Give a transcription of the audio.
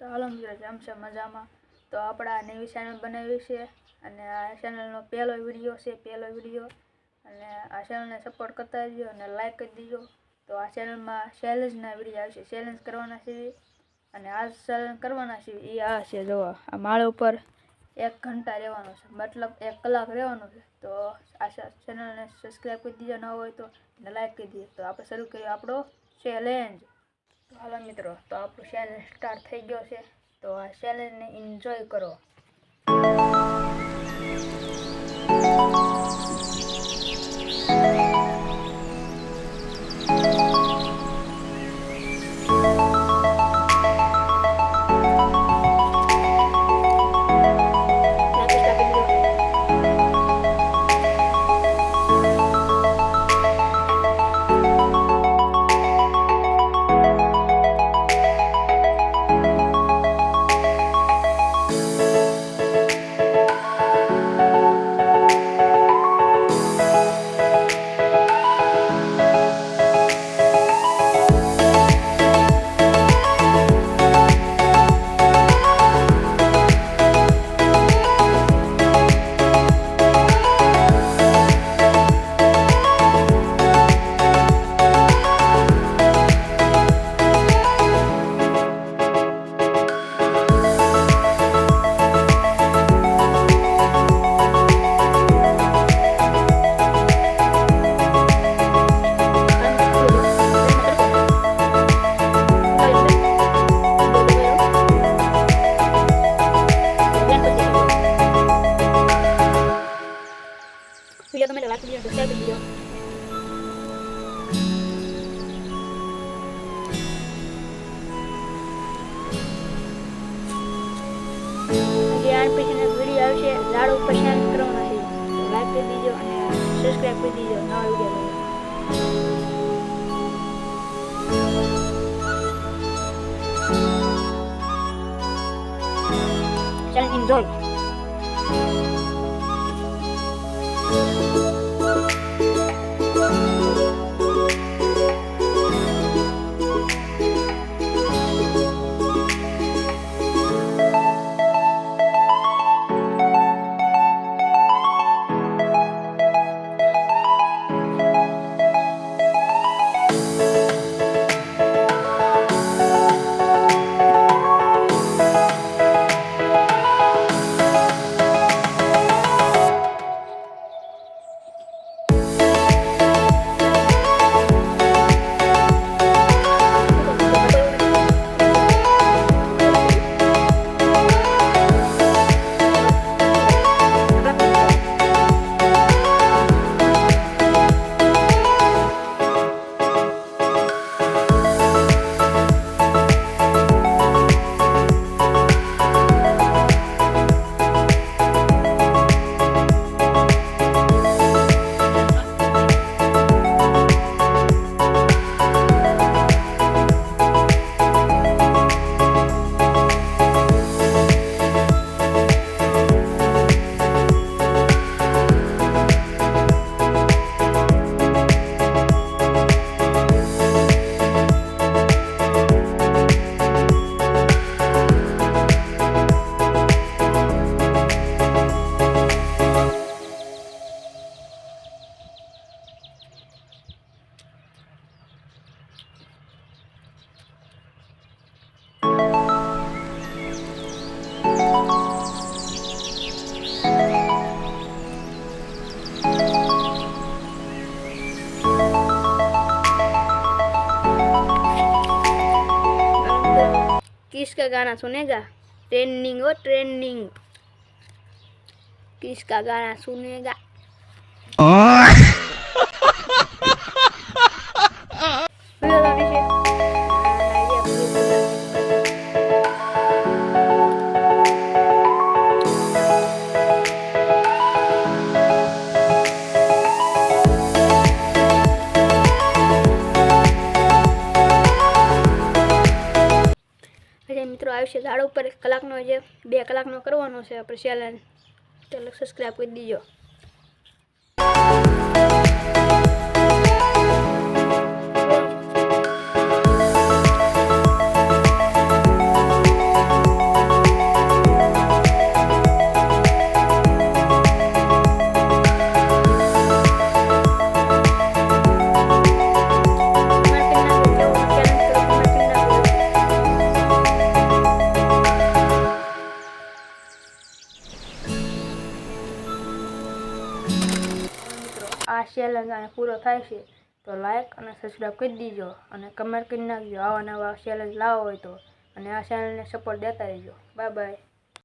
તો હાલો મિત્રો, કેમ છે? મજામાં? તો આપણે આ નવી ચેનલ બનાવી છે અને આ ચેનલનો પહેલો વિડીયો અને આ ચેનલને સપોર્ટ કરતા રહેજો અને લાઈક કરી દીજો. તો આ ચેનલમાં ચેલેન્જના વિડીયો આવશે, ચેલેન્જ કરવાના છે અને આ ચેલેન્જ કરવાના છે એ આ છે. જુઓ, આ માળ ઉપર 1 ઘંટા રહેવાનું છે, મતલબ 1 કલાક રહેવાનું છે. તો આ ચેનલને સબસ્ક્રાઈબ કરી દીજો ન હોય તો, અને લાઈક કરી દીજો. તો આપણે શરૂ કરીએ આપણો ચેલેન્જ. તો હાલો મિત્રો, તો આપણું ચેલેન્જ સ્ટાર્ટ થઈ ગયો છે. તો આ ચેલેન્જને એન્જોય કરો. Video તમે લાઈક કરી દીજો, શેર કરી દીજો. પછી વિડીયો આવશે, ઝાડ ઉપર શેર કરવાનો છે. તો લાઈક કરી દીજો અને સબસ્ક્રાઈબ કરી દીજો નવા વિડીયો. ચાલો એન્જોય. किसका गाना सुनेगा? ट्रेंडिंग हो ट्रेंडिंग. किसका गाना सुनेगा? મિત્રો આવશે ઝાડ ઉપર 1 કલાકનો, જે 2 કલાકનો કરવાનો છે આપણે ચેલેન્જ. ચાલો સબસ્ક્રાઈબ કરી દીજો. ચેલેન્જ અહીંયા પૂરો થાય છે તો લાઇક અને સબસ્ક્રાઈબ કરી દીજો અને કમેન્ટ કરી નાખજો આવા નવા ચેલેન્જ લાવો હોય તો, અને આ ચેનલને સપોર્ટ દેતા રહેજો. Bye bye.